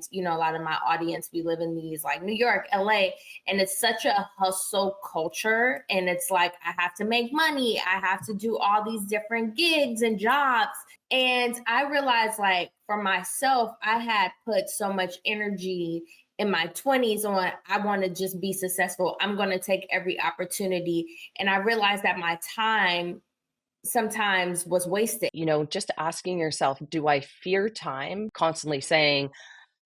A lot of my audience, we live in these like New York, LA, and it's such a hustle culture. And it's like, I have to make money. I have to do all these different gigs and jobs. And I realized, like, for myself, I had put so much energy in my 20s on, I want to just be successful. I'm going to take every opportunity. And I realized that my time sometimes was wasted. Just asking yourself, do I fear time? Constantly saying,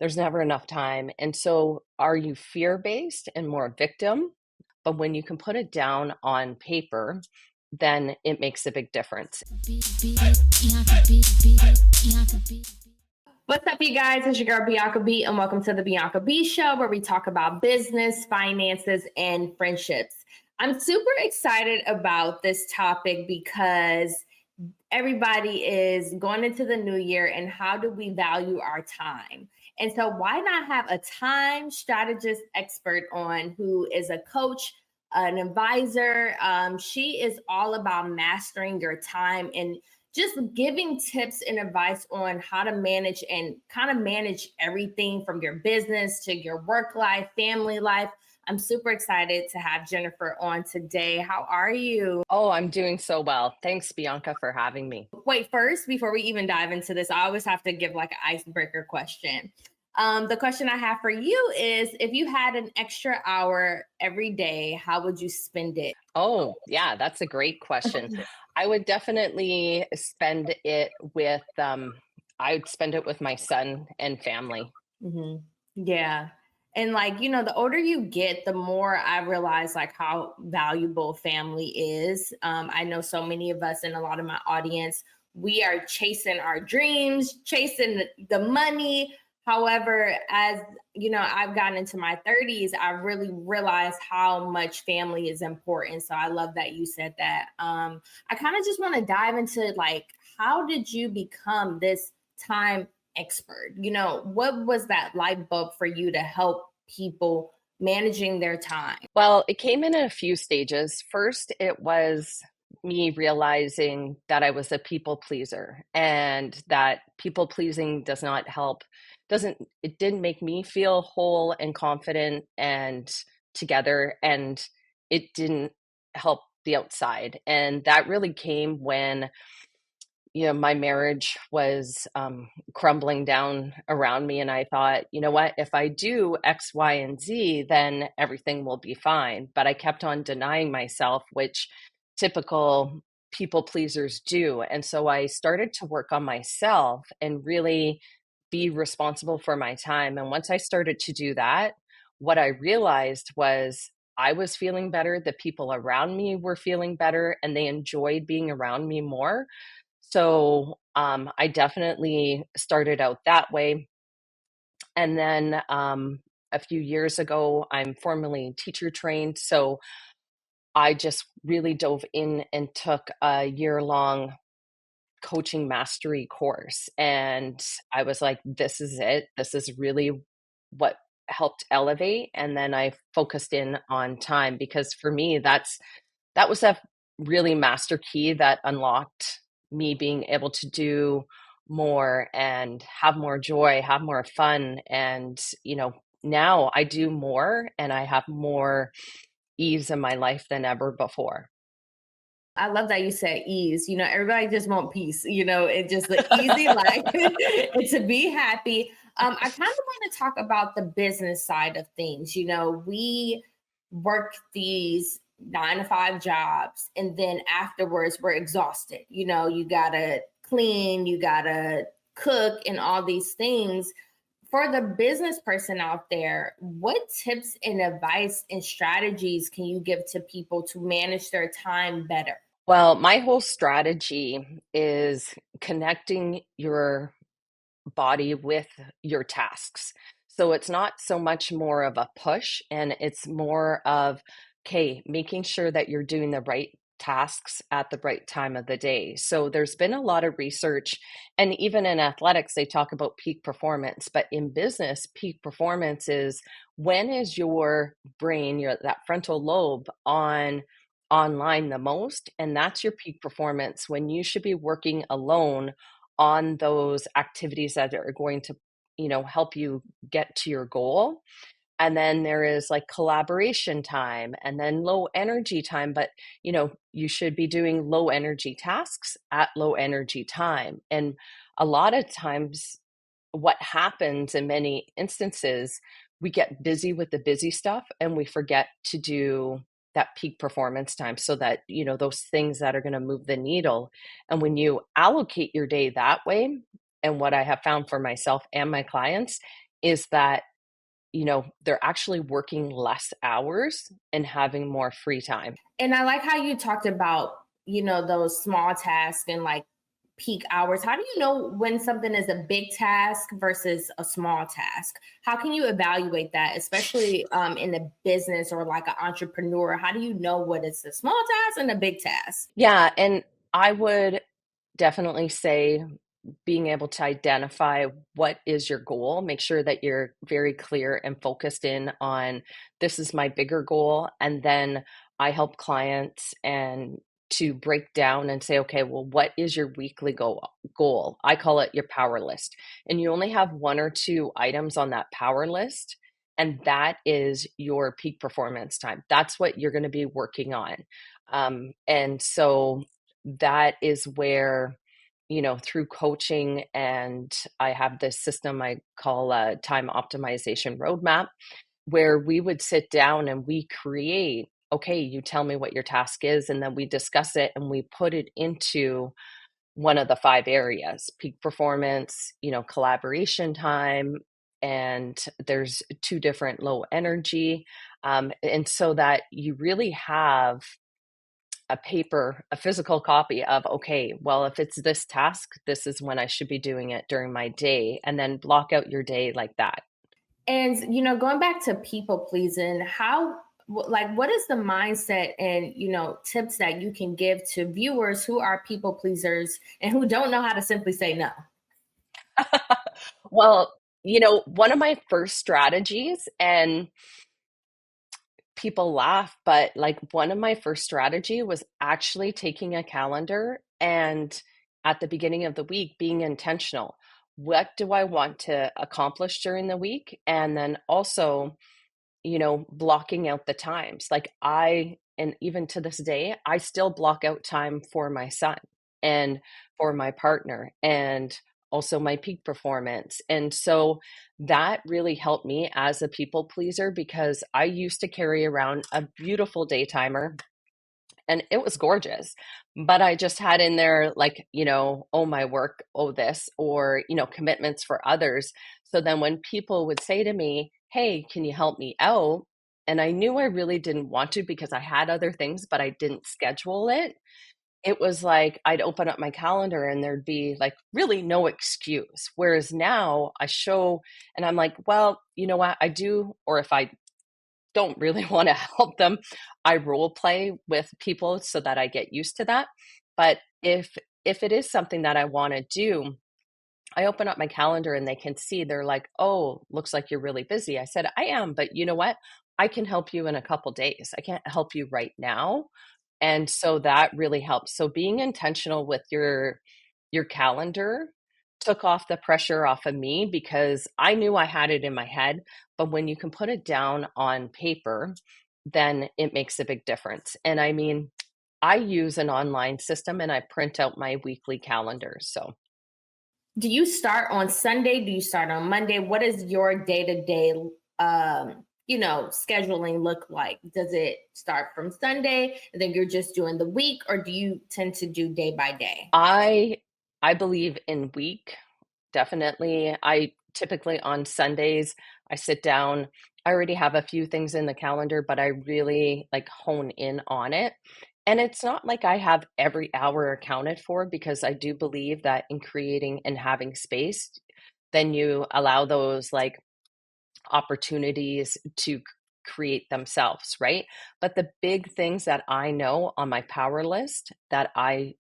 there's never enough time. And so are you fear-based and more victim? But when you can put it down on paper, then it makes a big difference. What's up, you guys? It's your girl, Bianca Bee, and welcome to the Bianca Bee Show, where we talk about business, finances, and friendships. I'm super excited about this topic because everybody is going into the new year, and how do we value our time? And so why not have a time strategist expert on, who is a coach, an advisor? She is all about mastering your time and just giving tips and advice on how to manage and kind of manage everything from your business to your work life, family life. I'm super excited to have Jennifer on today. How are you? Oh, I'm doing so well. Thanks, Bianca, for having me. Wait, first, before we even dive into this, I always have to give like an icebreaker question. The question I have for you is, if you had an extra hour every day, how would you spend it? Oh, yeah, that's a great question. I would definitely spend it with I would spend it with my son and family. Hmm. Yeah. And like, the older you get, the more I realize like how valuable family is. I know so many of us and a lot of my audience, we are chasing our dreams, chasing the money. However, as I've gotten into my 30s, I really realized how much family is important. So I love that you said that. I kind of just want to dive into, like, how did you become this time expert? What was that light bulb for you to help people managing their time? Well, it came in a few stages. First, it was me realizing that I was a people pleaser, and that people pleasing does not help, it didn't make me feel whole and confident and together, and it didn't help the outside. And that really came when my marriage was crumbling down around me. And I thought, you know what, if I do X, Y, and Z, then everything will be fine. But I kept on denying myself, which typical people pleasers do. And so I started to work on myself and really be responsible for my time. And once I started to do that, what I realized was I was feeling better, the people around me were feeling better, and they enjoyed being around me more. So I definitely started out that way. And then a few years ago, I'm formally teacher trained. So I just really dove in and took a year-long coaching mastery course. And I was like, this is it. This is really what helped elevate. And then I focused in on time, because for me, that was a really master key that unlocked me being able to do more and have more joy, have more fun. And, now I do more and I have more ease in my life than ever before. I love that you said ease. Everybody just want peace. It's just the easy life and to be happy. I kind of want to talk about the business side of things. We work these 9 to 5 jobs, and then afterwards we're exhausted. You gotta clean, you gotta cook, and all these things. For the business person out there, what tips and advice and strategies can you give to people to manage their time better? Well, my whole strategy is connecting your body with your tasks. So it's not so much more of a push, and it's more of, okay, making sure that you're doing the right tasks at the right time of the day. So there's been a lot of research, and even in athletics, they talk about peak performance. But in business, peak performance is when is your brain, that frontal lobe online the most, and that's your peak performance, when you should be working alone on those activities that are going to help you get to your goal. And then there is like collaboration time and then low energy time, but you should be doing low energy tasks at low energy time. And a lot of times what happens in many instances, we get busy with the busy stuff and we forget to do that peak performance time, so that those things that are going to move the needle. And when you allocate your day that way, and what I have found for myself and my clients is that they're actually working less hours and having more free time. And I like how you talked about, those small tasks and like peak hours. How do you know when something is a big task versus a small task? How can you evaluate that, especially in a business or like an entrepreneur? How do you know what is a small task and a big task? Yeah, and I would definitely say being able to identify what is your goal, make sure that you're very clear and focused in on this is my bigger goal. And then I help clients and to break down and say, okay, well, what is your weekly goal? I call it your power list. And you only have one or two items on that power list. And that is your peak performance time. That's what you're going to be working on. And so that is where through coaching, and I have this system I call a time optimization roadmap, where we would sit down and we create, okay, you tell me what your task is, and then we discuss it and we put it into one of the five areas: peak performance, collaboration time, and there's two different low energy. And so that you really have a physical copy of, okay, well, if it's this task, this is when I should be doing it during my day, and then block out your day like that. And going back to people pleasing, what is the mindset and tips that you can give to viewers who are people pleasers and who don't know how to simply say no? Well, one of my first strategies, and people laugh, but like one of my first strategy was actually taking a calendar and at the beginning of the week being intentional. What do I want to accomplish during the week? And then also, blocking out the times. And even to this day, I still block out time for my son and for my partner and also my peak performance. And so that really helped me as a people pleaser, because I used to carry around a beautiful day timer and it was gorgeous. But I just had in there like, oh, my work, oh, this, or, commitments for others. So then when people would say to me, hey, can you help me out? And I knew I really didn't want to because I had other things, but I didn't schedule it. It was like I'd open up my calendar and there'd be like really no excuse. Whereas now I show and I'm like, well, you know what? I do, or if I don't really want to help them, I role play with people so that I get used to that. But if it is something that I want to do, I open up my calendar and they can see, they're like, "Oh, looks like you're really busy." I said, "I am, but you know what? I can help you in a couple days. I can't help you right now." And so that really helps. So being intentional with your calendar took off the pressure off of me because I knew I had it in my head, but when you can put it down on paper, then it makes a big difference. And I mean, I use an online system and I print out my weekly calendar. So Do you start on Sunday? Do you start on Monday? What does your day-to-day scheduling look like? Does it start from Sunday and then you're just doing the week, or do you tend to do day by day? I I believe in week. Definitely. I typically on Sundays, I sit down. I already have a few things in the calendar, but I really like hone in on it. And it's not like I have every hour accounted for, because I do believe that in creating and having space, then you allow those like opportunities to create themselves, right? But the big things that I know on my power list that I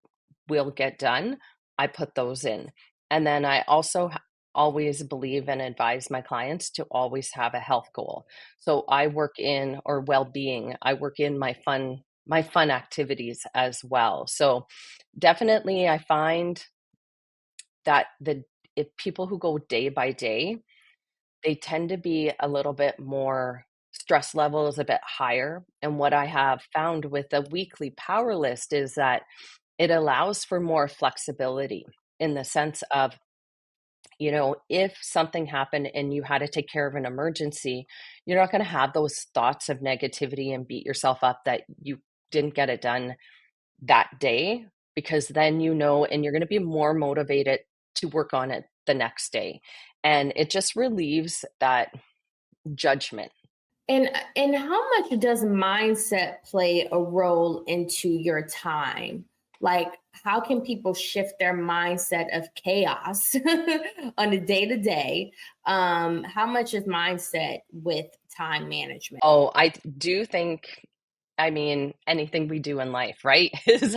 will get done, I put those in. And then I also always believe and advise my clients to always have a health goal. So I work in, or well-being, I work in my fun activities as well. So definitely I find that the if people who go day by day, they tend to be a little bit more stress level is a bit higher. And what I have found with a weekly power list is that it allows for more flexibility in the sense of, if something happened and you had to take care of an emergency, you're not going to have those thoughts of negativity and beat yourself up that you didn't get it done that day, because then and you're going to be more motivated to work on it the next day. And it just relieves that judgment. And how much does mindset play a role into your time? Like, how can people shift their mindset of chaos on a day to day? How much is mindset with time management? Oh, I do think, I mean, anything we do in life, right, is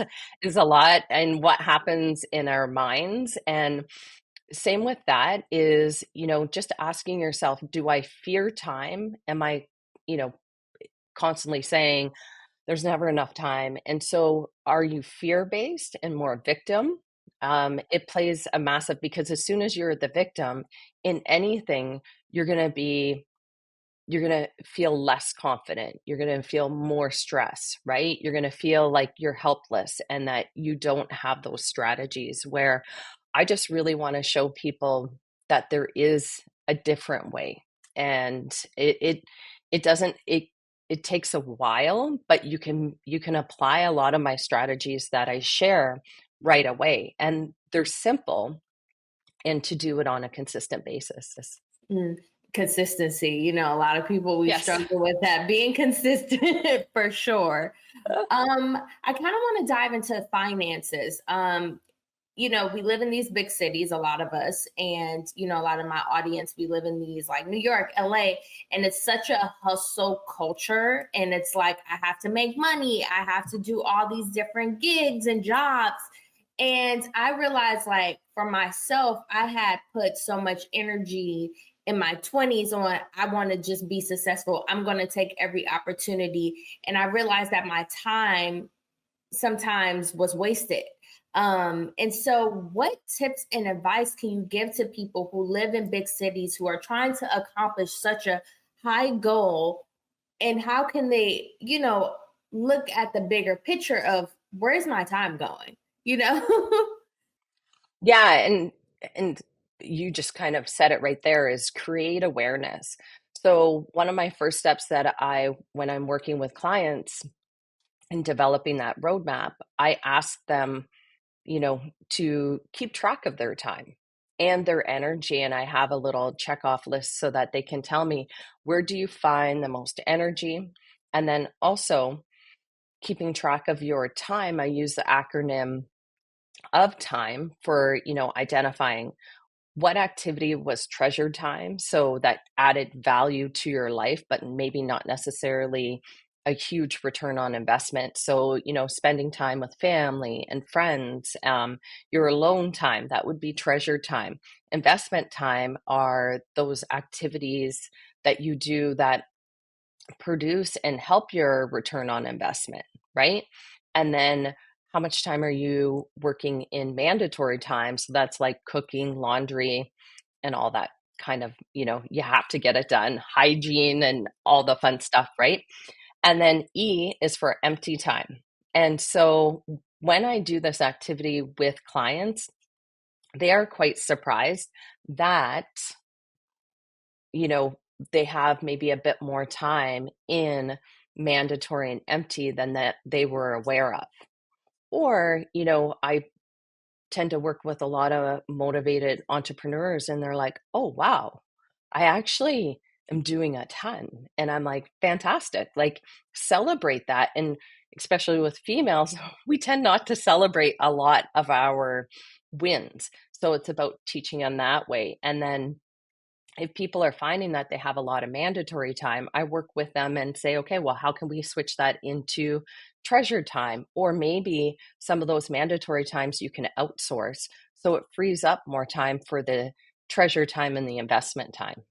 a lot, and what happens in our minds. And same with that is, just asking yourself, do I fear time? Am I, you know, constantly saying there's never enough time? And so are you fear-based and more victim? It plays a massive, because as soon as you're the victim in anything, you're going to be you're going to feel less confident. You're going to feel more stress, right? You're going to feel like you're helpless and that you don't have those strategies. Where I just really want to show people that there is a different way. And it doesn't, it takes a while, but you can apply a lot of my strategies that I share right away. And they're simple, and to do it on a consistent basis. Mm, consistency. A lot of people, we Yes. struggle with that, being consistent for sure. I kind of want to dive into finances. We live in these big cities, a lot of us, and a lot of my audience, we live in these like New York, LA, and it's such a hustle culture. And it's like, I have to make money, I have to do all these different gigs and jobs. And I realized, like, for myself, I had put so much energy in my 20s on, I want to just be successful. I'm going to take every opportunity. And I realized that my time sometimes was wasted. And so, what tips and advice can you give to people who live in big cities who are trying to accomplish such a high goal? And how can they, look at the bigger picture of, where's my time going? You know? Yeah, and you just kind of said it right there, is create awareness. So one of my first steps that when I'm working with clients and developing that roadmap, I ask them, to keep track of their time and their energy. And I have a little check off list so that they can tell me, where do you find the most energy? And then also keeping track of your time, I use the acronym of time for, identifying what activity was treasured time, so that added value to your life, but maybe not necessarily a huge return on investment. So, spending time with family and friends, your alone time, that would be treasured time. Investment time are those activities that you do that produce and help your return on investment, right? And then how much time are you working in mandatory time? So that's like cooking, laundry, and all that kind of, you have to get it done, hygiene and all the fun stuff, right? And then E is for empty time. And so when I do this activity with clients, they are quite surprised that, you know, they have maybe a bit more time in mandatory and empty than that they were aware of. Or, I tend to work with a lot of motivated entrepreneurs, and they're like, "Oh, wow, I actually am doing a ton." And I'm like, "Fantastic." Like, celebrate that. And especially with females, we tend not to celebrate a lot of our wins. So it's about teaching them that way. And then if people are finding that they have a lot of mandatory time, I work with them and say, okay, well, how can we switch that into treasured time? Or maybe some of those mandatory times you can outsource, so it frees up more time for the treasure time and the investment time.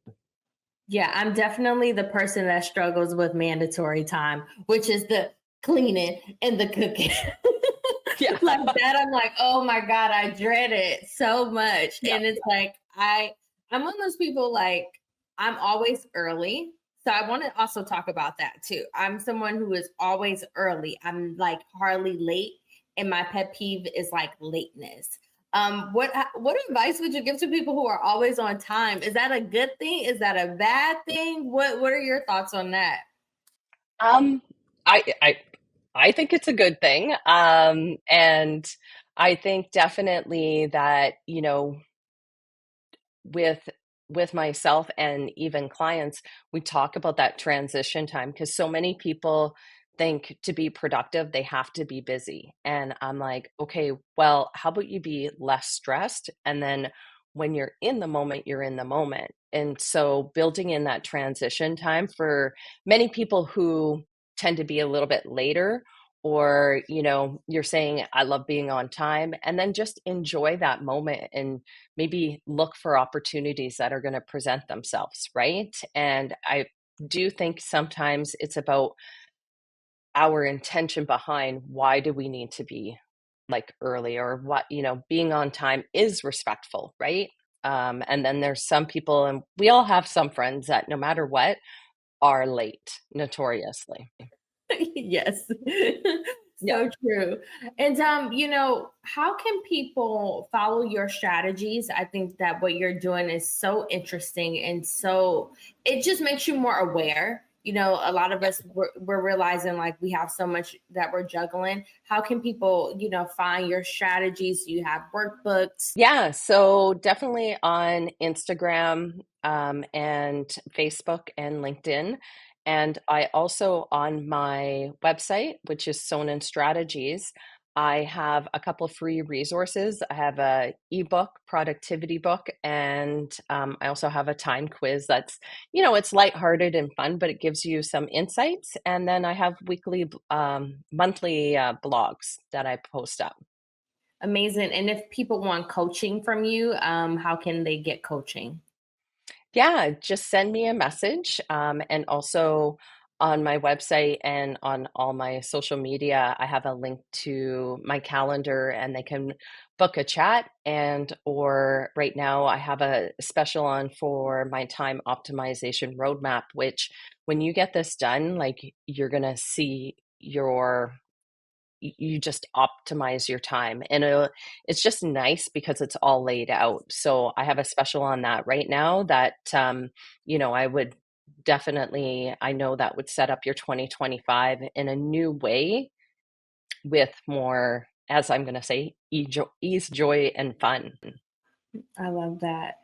Yeah, I'm definitely the person that struggles with mandatory time, which is the cleaning and the cooking. Yeah. Like that, I'm like, oh my God, I dread it so much. Yeah. And it's like I'm one of those people, like, I'm always early. So I want to also talk about that too. I'm someone who is always early. I'm like hardly late, and my pet peeve is like lateness. What advice would you give to people who are always on time? Is that a good thing? Is that a bad thing? What are your thoughts on that? Um, I I I think it's a good thing. And I think definitely that, with myself and even clients, we talk about that transition time because so many people think to be productive they have to be busy, and I'm like, okay, well, how about you be less stressed, and then when you're in the moment, you're in the moment. And so building in that transition time for many people who tend to be a little bit later, or you're saying I love being on time, and then just enjoy that moment and maybe look for opportunities that are going to present themselves, right? And I do think sometimes it's about our intention behind why do we need to be like early, or what, being on time is respectful, right? And then there's some people, and we all have some friends that no matter what are late notoriously. Yes. Yeah. So true. And how can people follow your strategies? I think that what you're doing is so interesting, and so it just makes you more aware. A lot of us we're realizing like we have so much that we're juggling. How can people, find your strategies? Do you have workbooks? Yeah, so definitely on Instagram, and Facebook and LinkedIn. And I also, on my website, which is Soenen Strategies, I have a couple free resources. I have a ebook, productivity book, and I also have a time quiz that's, it's lighthearted and fun, but it gives you some insights. And then I have monthly blogs that I post up. Amazing. And if people want coaching from you, how can they get coaching? Yeah, just send me a message. And also on my website and on all my social media, I have a link to my calendar and they can book a chat. And or right now, I have a special on for my time optimization roadmap, which when you get this done, like you're going to see you just optimize your time, and it's just nice because it's all laid out. So I have a special on that right now that I would definitely, I know that would set up your 2025 in a new way with more, as I'm going to say, ease, joy, and fun. I love that.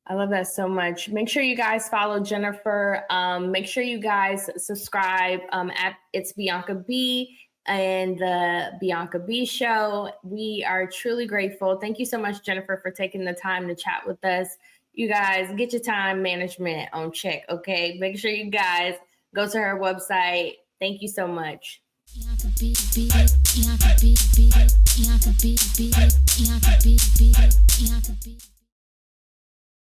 I love that so much. Make sure you guys follow Jennifer. Make sure you guys subscribe at It's Bianca Bee and the Bianca Bee Show. We are truly grateful. Thank you so much, Jennifer, for taking the time to chat with us. You guys get your time management on check, okay? Make sure you guys go to her website. Thank you so much. Bianca Bee, Bianca Bee, Bianca Bee, Bianca Bee, Bianca Bee, Bianca Bee.